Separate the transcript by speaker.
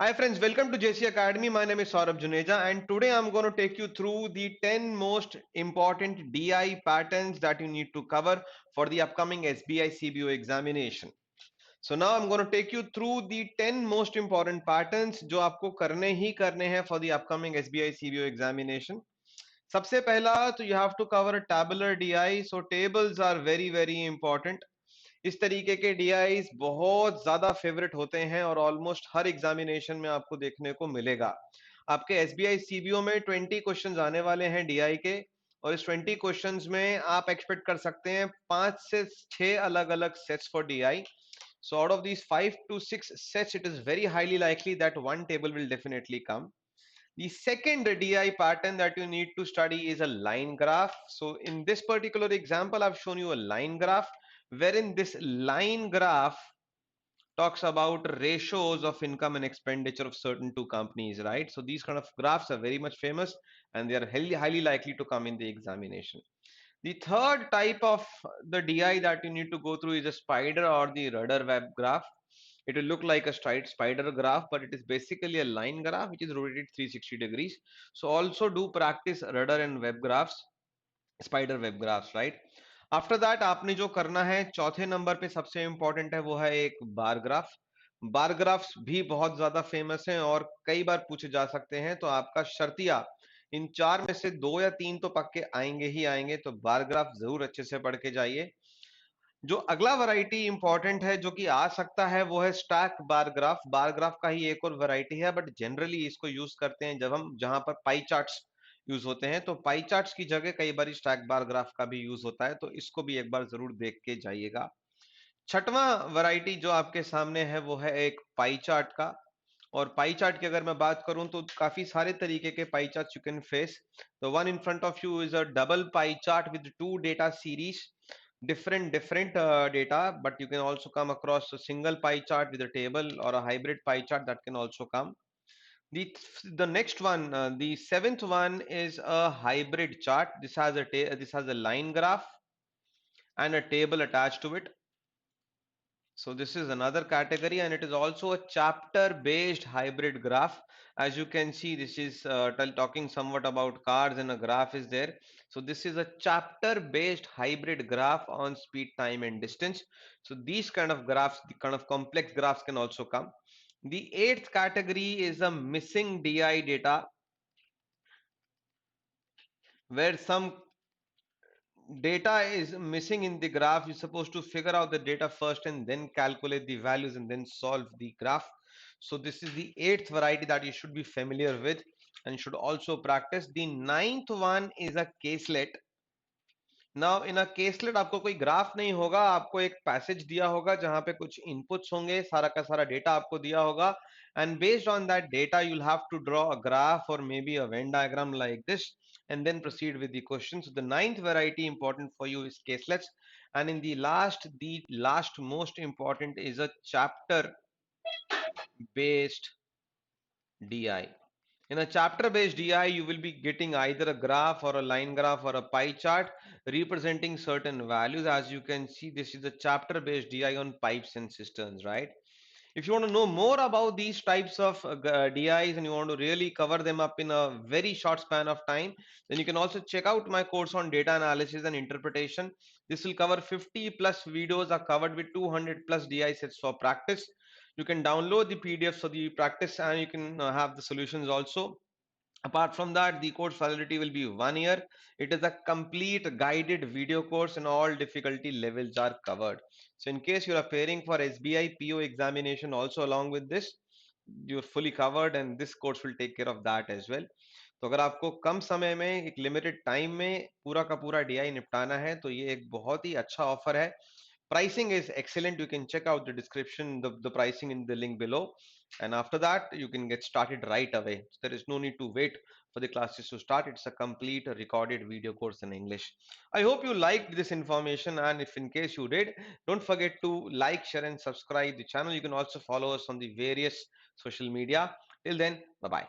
Speaker 1: Hi friends, welcome to JC Academy. My name is Saurabh Juneja and today I'm going to take you through the 10 most important DI patterns that you need to cover for the upcoming SBI CBO examination. So now I'm going to take you through the 10 most important patterns जो आपको करने ही करने हैं for the upcoming SBI CBO examination. सबसे पहला तो you have to cover tabular DI. So tables are very important. इस तरीके के डीआईज बहुत ज्यादा फेवरेट होते हैं और ऑलमोस्ट हर एग्जामिनेशन में आपको देखने को मिलेगा। आपके एसबीआई सीबीओ में 20 क्वेश्चंस आने वाले हैं डीआई के और इस 20 क्वेश्चंस में आप एक्सपेक्ट कर सकते हैं 5 से 6 अलग अलग sets for DI. So out of these 5 to 6 sets, it is very highly likely that one table will definitely come. The second DI pattern that you need to study is a line graph. So in this particular example, I've shown you a line graph, wherein this line graph talks about ratios of income and expenditure of certain two companies, right? So these kind of graphs are very much famous and they are highly likely to come in the examination. The third type of the DI that you need to go through is a spider or the rudder web graph. It will look like a straight spider graph, but it is basically a line graph which is rotated 360 degrees. So also do practice rudder and web graphs, spider web graphs, right? After that आपने जो करना है चौथे number पे सबसे important है वो है एक बार ग्राफ। बार ग्राफ्स भी बहुत ज्यादा फेमस हैं और कई बार पूछे जा सकते हैं, तो आपका शर्तिया इन चार में से दो या तीन तो पक्के आएंगे ही आएंगे, तो बार ग्राफ जरूर अच्छे से पढ़ के जाइए। जो अगला वैरायटी इंपॉर्टेंट है जो कि आ सकता है वो है stack bar graph. Bar graph का ही एक और वैरायटी है, बट जनरली इसको यूज करते हैं जब हम जहां पर पाई चार्ट्स यूज होते हैं, तो पाई चार्ट्स की जगह कई बार स्टैक बार ग्राफ का भी यूज होता है, तो इसको भी एक बार जरूर देख के जाइएगा। छठवां वैरायटी जो आपके सामने है वो है एक पाई चार्ट का। और पाई चार्ट की अगर मैं बात करूं तो काफी सारे तरीके के pie chart you can face. The one in front of you is a double pie chart with two data series, different data, but you can also come across a single pie chart with a table or a hybrid pie chart that can also come. The next one, the seventh one is a hybrid chart. This has a line graph and a table attached to it. So this is another category, and it is also a chapter based hybrid graph. As you can see, this is talking somewhat about cars and a graph is there. So this is a chapter based hybrid graph on speed, time and distance. So these kind of graphs, the kind of complex graphs can also come. The eighth category is a missing DI data, where some data is missing in the graph. You're supposed to figure out the data first and then calculate the values and then solve the graph. So this is the eighth variety that you should be familiar with and should also practice. The ninth one is a caselet. Now in a caselet आपको कोई graph नहीं होगा, आपको एक passage दिया होगा जहां पे कुछ इनपुट्स होंगे, सारा का सारा डेटा आपको दिया होगा, and based on that data you will have to draw a graph और may be a Venn diagram like this and then proceed with the questions. So the ninth variety important for you is caselets, and in the last most important is a chapter based DI. In a chapter based DI, you will be getting either a graph or a line graph or a pie chart representing certain values. As you can see, this is a chapter based DI on pipes and cisterns, right? If you want to know more about these types of DIs and you want to really cover them up in a very short span of time, then you can also check out my course on data analysis and interpretation. This will cover 50 plus videos are covered with 200 plus DI sets for practice. You can download the PDFs for the practice and you can have the solutions also. Apart from that, the course validity will be 1 year. It is a complete guided video course and all difficulty levels are covered. So in case you are preparing for SBI PO examination also along with this, you're fully covered and this course will take care of that as well. तो अगर आपको कम समय में एक limited time में पूरा का पूरा डीआई निपटाना है तो ये एक बहुत ही अच्छा ऑफर है। Pricing is excellent. You can check out the description, the pricing in the link below. And after that, you can get started right away. So there is no need to wait for the classes to start. It's a complete recorded video course in English. I hope you liked this information. And if in case you did, don't forget to like, share, and subscribe the channel. You can also follow us on the various social media. Till then, bye bye.